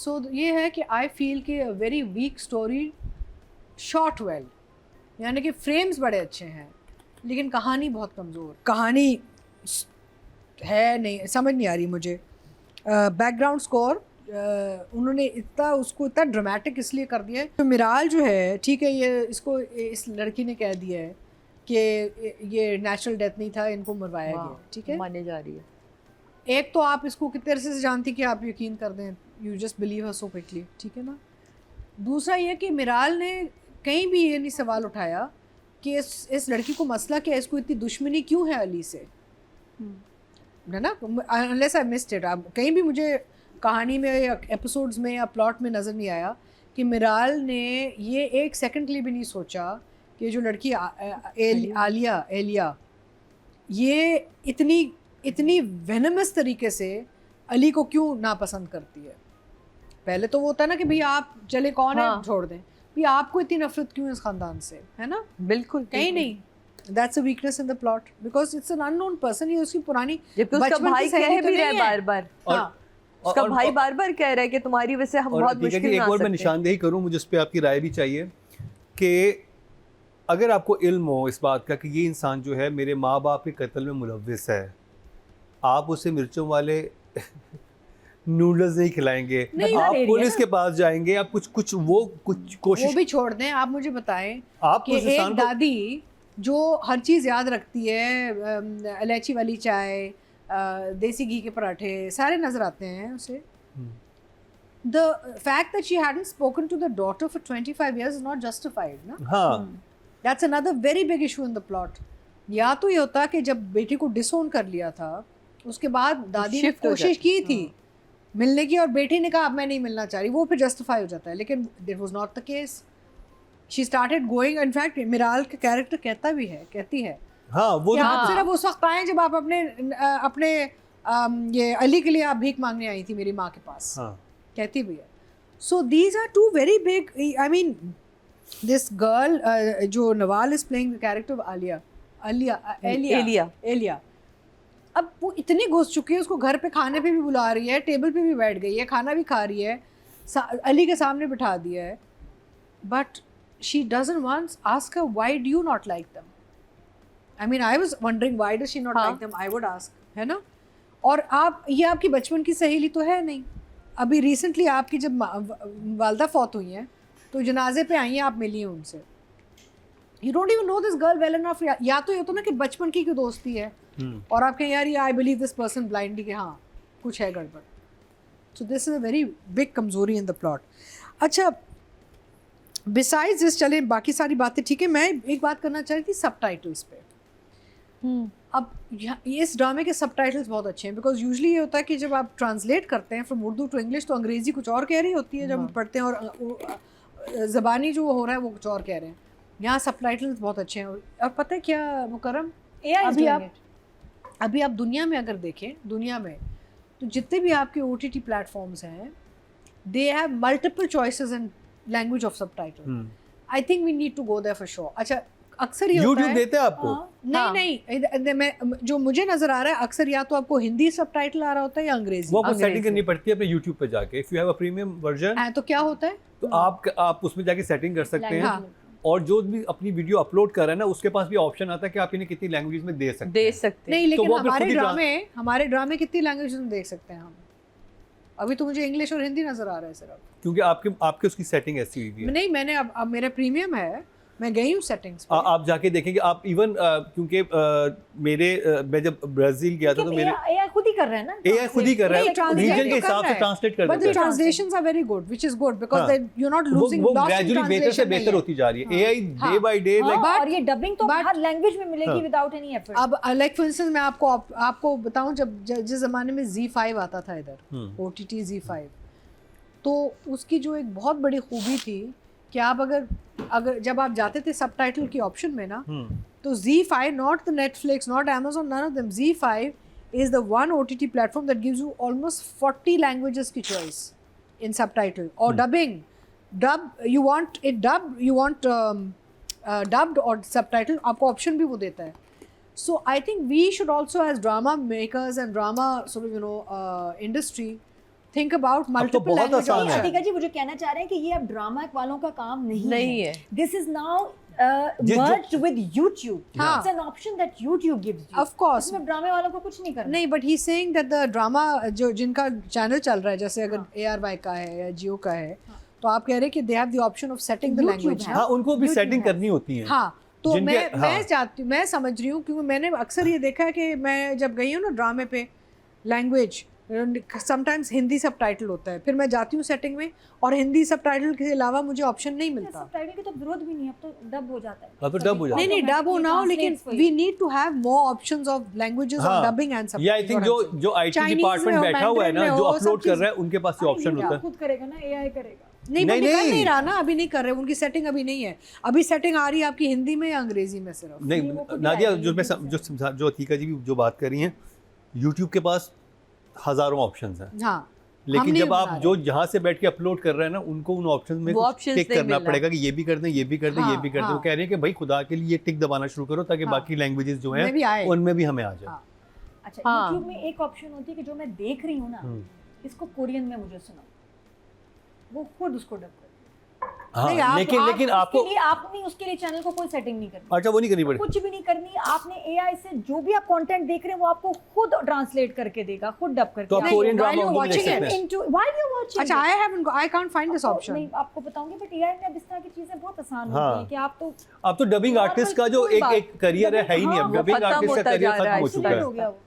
सो ये है कि आई फील कि very weak story shot well, यानी कि फ्रेम्स बड़े अच्छे हैं लेकिन कहानी बहुत कमज़ोर, कहानी है नहीं, समझ नहीं आ रही मुझे। बैकग्राउंड स्कोर उन्होंने उसको इतना ड्रामेटिक इसलिए कर दिया है। तो मिराल जो है, ठीक है, ये इसको इस लड़की ने कह दिया है कि ये नेचुरल डेथ नहीं था, इनको मरवाया गया, ठीक है, माने जा रही है। एक तो आप इसको कितने अरसे से जानती कि आप यकीन कर दें, you just believe her so quickly, ठीक है ना। दूसरा ये कि मिराल ने कहीं भी ये नहीं सवाल उठाया कि इस लड़की को मसला क्या है, इसको इतनी दुश्मनी क्यों है अली से, है ना, अनलेस आई मिस्ड इट। अब कहीं भी मुझे कहानी में या एपिसोड्स में या प्लॉट में नज़र नहीं आया कि मिराल ने ये एक सेकंड के लिए भी नहीं सोचा कि जो लड़की एलिया ये इतनी वेनमस तरीके से अली को क्यों नापसंद करती है। पहले तो वो होता है ना कि भाई आप चले कौन है छोड़ दें, भाई आपको इतनी नफरत क्यों इस खानदान से, है ना। बिल्कुल कहीं नहीं, that's a weakness in the plot because it's an unknown person. ये उसकी पुरानी उसका भाई कह भी रहा है बार बार, उसका भाई बार बार कह रहा है कि तुम्हारी वजह से हम बहुत मुश्किल में आ सकते हैं। एक और मैं निशानदेही करूं, मुझे उस पर आपकी राय भी चाहिए कि अगर आपको इल्म हो इस बात का कि ये इंसान जो है मेरे माँ बाप के कत्ल में मुलव्विस है, आप उसे मिर्चों वाले नूडल्स नहीं खिलाएंगे, आप पुलिस के पास जाएंगे, आप कुछ कोशिश, वो भी छोड़ दें। आप मुझे बताएं आप कि एक दादी जो हर चीज़ याद रखती है, इलायची वाली चाय, देसी घी के पराठे सारे नजर आते हैं उसे। The fact that she hadn't spoken to the daughter for 25 years is not justified, ना? हाँ, That's another very big issue in the plot. या तो ये होता कि जब बेटी को डिसोन कर लिया था, उसके बाद दादी ने कोशिश की थी मिलने की और बेटी ने कहा अब मैं नहीं मिलना चाह रही, वो फिर जस्टिफाई हो जाता है, लेकिन that was not the case. She started going, in fact मिराल का कैरेक्टर कहती है हाँ, वो आप सिर्फ उस वक्त आए जब आप अपने ये अली के लिए आप भीख मांगने आई थी मेरी माँ के पास, कहती भी है। So these are two very big, I mean this girl जो Nawal is playing the character of Aliya, अब वो इतनी घुस चुकी है, उसको घर पे खाने पे भी बुला रही है, टेबल पे भी बैठ गई है, खाना भी खा रही है, अली के सामने बिठा दिया है, but she doesn't once ask her why do you not like them. I mean, I was wondering why does she not like them? I would ask, है ना। और ये आपकी बचपन की सहेली तो है नहीं, अभी रिसेंटली आपकी जब वालदा फौत हुई हैं तो जनाजे पे आई हैं, आप मिली हैं उनसे। You don't even know this girl well enough। या तो ये तो ना कि बचपन की दोस्ती है और आप कहें यार ये I believe this person blindly कि हाँ कुछ है गड़बड़। So this is a very big कमजोरी in the plot। अच्छा, besides this, चले बाकी सारी बातें ठीक है, मैं एक बात करना चाह रही थी सबटाइटल्स पे। अब इस ड्रामे के सबटाइटल्स बहुत अच्छे हैं, बिकॉज यूजुअली ये होता है कि जब आप ट्रांसलेट करते हैं फ्रॉम उर्दू टू इंग्लिश तो अंग्रेज़ी कुछ और कह रही होती है जब हम पढ़ते हैं, और ज़बानी जो हो रहा है वो कुछ और कह रहे हैं। यहाँ सबटाइटल्स बहुत अच्छे हैं। और पता है क्या मुकरम, अभी आप दुनिया में अगर देखें, दुनिया में तो जितने भी आपके OTT प्लेटफॉर्म्स हैं, they have multiple choices in language of subtitle. I think we need to go there for sure. अच्छा, अक्सर ये YouTube देते हैं आपको? नहीं, मैं जो मुझे नजर आ रहा है अक्सर या तो आपको हिंदी सबटाइटल आ रहा होता है या अंग्रेजी। वो आपको सेटिंग करनी पड़ती है अपने YouTube पे जाके। If you have a premium version तो क्या होता है, तो आप उसमें जाके सेटिंग कर सकते हैं, और जो भी अपनी वीडियो अपलोड कर रहा है ना उसके पास भी ऑप्शन आता है कि आप इन्हें कितनी लैंग्वेजेस में दे सकते हैं। नहीं, लेकिन हमारे ड्रामे कितनी लैंग्वेजेस में देख सकते हैं हम? अभी तो मुझे इंग्लिश और हिंदी नजर आ रहा है सिर्फ, क्योंकि आपके उसकी सेटिंग ऐसी हुई है। नहीं, मैंने अब मेरा प्रीमियम है, मैं गई हूँ सेटिंग्स पे। आप जाके देखेंगे आप इवन क्योंकि मैं जब ब्राजील गया था तो मेरे AI खुद ही कर रहा है ना, AI खुद ही कर रहा है, रीजन के हिसाब से ट्रांसलेट कर देता है। But the translations are very good, which is good because you are not losing, वो ग्रेजुअली बेहतर से बेहतर होती जा रही है AI डे बाय डे। और ये डबिंग तो हर लैंग्वेज में मिलेगी विदाउट एनी एफर्ट। अब लाइक फॉर इंस्टेंस मैं आपको बताऊं, जब जिस जमाने में Z5 आता था इधर, OTT Z5, तो उसकी जो एक बहुत बड़ी खूबी थी कि आप अगर जब आप जाते थे सबटाइटल की ऑप्शन में ना, तो Z5, not the Netflix, not Amazon, none of them, Z5 is the one OTT platform that gives you almost 40 languages की choice in subtitle or dubbing. You want it dubbed, you want dubbed or subtitle, आपको option भी वो देता है। So I think we should also, as drama makers and drama sort of industry, think about multiple बहुत language आसान है। options. Atika जी मुझे कहना चाह रहे हैं कि ये अब ड्रामा वालों का काम नहीं है। दिस इज नाउ जो- merged with YouTube. हाँ। It's an option that YouTube gives you. Of course. इसमें ड्रामे वालों को कुछ नहीं करना। नहीं, but he's saying that the drama जो जिनका चैनल चल रहा है, जैसे अगर ARY का है या जियो का है, तो आप कह रहे हैं कि they have the option of setting the YouTube language. है। हाँ, उनको भी YouTube सेटिंग है। करनी होती है। हाँ, तो जिनके- मैं हाँ। चाहती हूँ, मैं समझ रही हूँ, क्योंकि मैंने अक्सर ये देखा है कि मैं जब गई हूँ ना ड्रामे पे, लैंग्वेज समटाइम्स हिंदी सबटाइटल होता है, फिर मैं जाती हूँ सेटिंग में और हिंदी सबटाइटल के अलावा मुझे ऑप्शन नहीं मिलता। सबटाइटल की तो जरूरत भी नहीं, अब तो डब हो जाता है। अब तो डब हो जाता है। नहीं डब हो ना हो, लेकिन Translates for you. We need to have more options of languages हाँ। ऑफ डबिंग एंड या आई थिंक जो आईटी Chinese डिपार्टमेंट में हो, बैठा हुआ है ना, Mandarin में जो हो, अपलोड सब कर चीज़- रहा है, उनके पास ये ऑप्शन होता है। खुद करेगा ना, AI करेगा। नहीं, नहीं, नहीं, नहीं। नहीं रहा ना, अभी नहीं कर रहे, उनकी सेटिंग अभी नहीं है। अभी सेटिंग आ रही है आपकी हिंदी में या अंग्रेजी में सिर्फ। नहीं वो खुद नादिया, आएगी, जो मैं YouTube जो अतीका जी भी जो बात कर रही हैं, यूट्यूब के पास हजारों ऑप्शंस हैं, हाँ, लेकिन हम नहीं जब आप बना जो जहाँ से बैठ के अपलोड कर रहे हैं ना, उनको उन ऑप्शंस में वो कुछ options टिक नहीं करना मिल रहा। पड़ेगा कि ये भी कर दें, ये भी कर दें, ये भी कर दें। हाँ, वो कह रहे हैं कि भाई खुदा के लिए टिक दबाना शुरू करो ताकि हाँ। बाकी लैंग्वेजेस जो उनमें भी आए। हैं उनमें भी हमें आ जाए। हाँ। अच्छा, हाँ। YouTube में एक ऑप्शन होती है कि जो मैं देख रही हूँ ना, इसको कोरियन में मुझे सुनाओ, वो खुद उसको डब कर। हाँ, नहीं, आप- लेकिन आप लेकिन आपको उसके लिए आपने उसके लिए चैनल को कोई सेटिंग नहीं करनी, अच्छा वो नहीं करनी पड़ेगी। कुछ भी नहीं करनी। आपने AI से जो भी आप कंटेंट देख रहे हैं वो आपको खुद ट्रांसलेट करके देगा, खुद डब करके। तो आप नहीं, कोरियन while ड्रामा you're उनको भी देख watching सकते हैं। Into why do you watch अच्छा, I can't find this option. नहीं, आपको बताऊंगी, बट AI में अब इस तरह की चीजें बहुत आसान हाँ। होती है कि आप तो अब तो डबिंग Normal आर्टिस्ट का जो कोई बात- एक करियर है ही नहीं, अब हाँ, डबिंग खत्म आर्टिस्ट का होता करियर जा रहा खत्म है, हो चुका हो है। गया वो।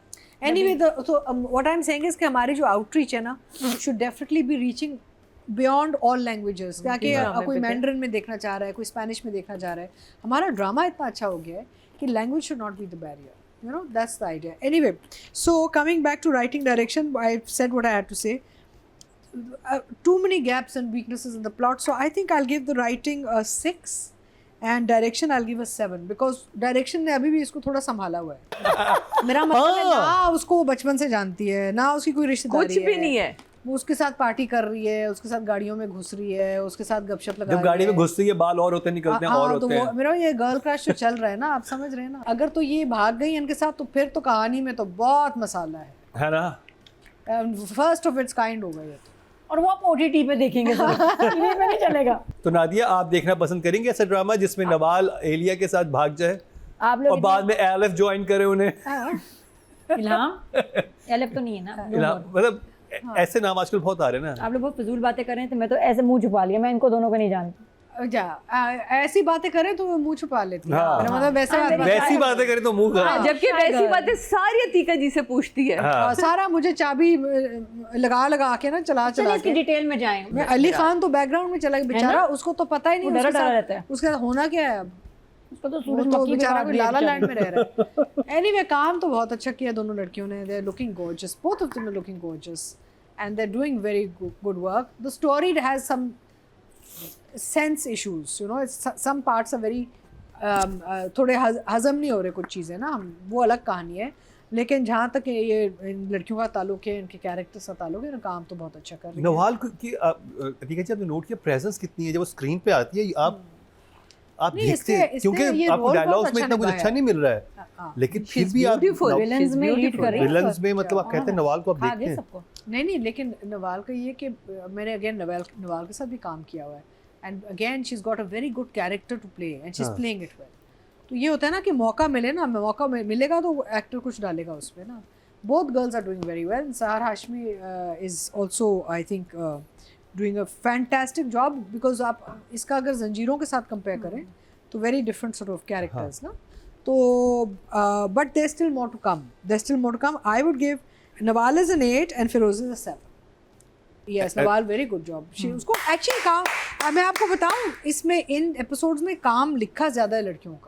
Anyway, so what I'm saying is कि हमारी जो outreach है ना, should definitely be reaching beyond all languages. ताकि ड्रामे कोई पे मैंड्रिन में देखना चाह रहा है, कोई स्पेनिश में देखना चाह रहा है, हमारा ड्रामा इतना अच्छा हो गया है कि language should not be the barrier. You know, that's the idea. Anyway, so coming back to writing direction, I said what I had to say. Too many gaps and weaknesses in the plot, so I think I'll give the writing a 6 and direction I'll give a 7 because direction ने अभी भी इसको थोड़ा संभाला हुआ है। मेरा मतलब है ना उसको बचपन से जानती है, ना उसकी कोई रिश्तेदारी कुछ भी नहीं है। वो उसके साथ पार्टी कर रही है, उसके साथ गाड़ियों में घुस रही है, उसके साथ गपशप लगा जब रही गाड़ी में है। घुसती है, बाल और होते हैं, निकलते हैं, और हाँ, तो होते हैं। मेरा ये गर्ल क्रश जो चल रहा है ना, आप समझ रहे हैं ना, अगर तो ये भाग गई इनके साथ तो फिर तो कहानी में तो बहुत मसाला है ना? है, फर्स्ट ऑफ इट्स काइंड हो गई है। और वो आप OTT पे देखेंगे, टीवी पे नहीं चलेगा। तो नादिया, आप देखना पसंद करेंगे ऐसा ड्रामा जिसमें नवाल एलिया के साथ भाग जाए आप और लोग बाद में एलएफ ज्वाइन करे उन्हें? इल्हाम एलएफ तो नहीं है ना, मतलब ऐसे नाम आजकल बहुत आ रहे हैं ना। आप लोग बहुत फजूल बातें कर रहे हैं, तो मैं तो ऐसे मुंह छुपा लिया, मैं इनको दोनों को नहीं जानती। ऐसी बातें करें तो मुंह छुपा लेती है। हाँ। मेरा मतलब वैसी बातें करें तो मुंह हाँ, खराब। जबकि वैसी बातें सारी अतीका जी से पूछती है। हाँ। सारा मुझे चाबी लगा के ना चला चलिए इसकी के डिटेल में जाएं। मैं अली खान तो बैकग्राउंड में चला गया बेचारा, उसको तो पता ही नहीं वो डरा उसके डरा साथ- रहता है। उसके साथ होना क्या है अब। उसको तो वो सूरज तो मक्खी बेचारा कोई लाला लैंड में रह रहा है। एनीवे, काम तो बहुत अच्छा किया दोनों लड़कियों ने। They are looking gorgeous, both of them are looking gorgeous and they are doing very good work. The story has some sense issues, you know, some parts are very थोड़े हजम नहीं हो रहे कुछ चीज़ें ना, वो अलग कहानी है। लेकिन जहाँ तक ये इन लड़कियों का ताल्लुक है, इनके कैरेक्टर्स का ताल्लुक है ना, काम तो बहुत अच्छा कर रही है। नवाल की अतीका जी, आपने नोट किया प्रेजेंस कितनी है जब वो स्क्रीन पे आती है? आप नहीं, देखते हैं इसने क्योंकि ये आपको role डायलॉग्स बहुत में इतना अच्छा कुछ अच्छा निभाया नहीं मिल रहा है, हाँ। लेकिन फिर She's भी आप beautiful. विलेंस में लीड कर रही है। विलन्स में मतलब आप कहते हैं नवाल को आप खा देखते गए हैं। सबको। नहीं, लेकिन नवाल का ये कि मैंने अगेन नवाल के साथ भी काम किया हुआ है and again she is got a very good character to play and she is हाँ। Playing it well. तो ये होता है ना कि मौका मिले ना, मौका मिलेगा तो एक्टर कुछ डालेगा उसमें ना। Both girls are doing very well. Sehar Hashmi is also I think doing a fantastic job because आप इसका अगर जंजीरों के साथ कंपेयर करें तो very different sort of characters ना। तो but there still more to come. I would give Nawal is an 8 and Firoz is a 7। Yes, Nawal very good job. उसको एक्चुअली काम, मैं आपको बताऊं, इसमें इन एपिसोड्स में काम लिखा ज़्यादा है लड़कियों का।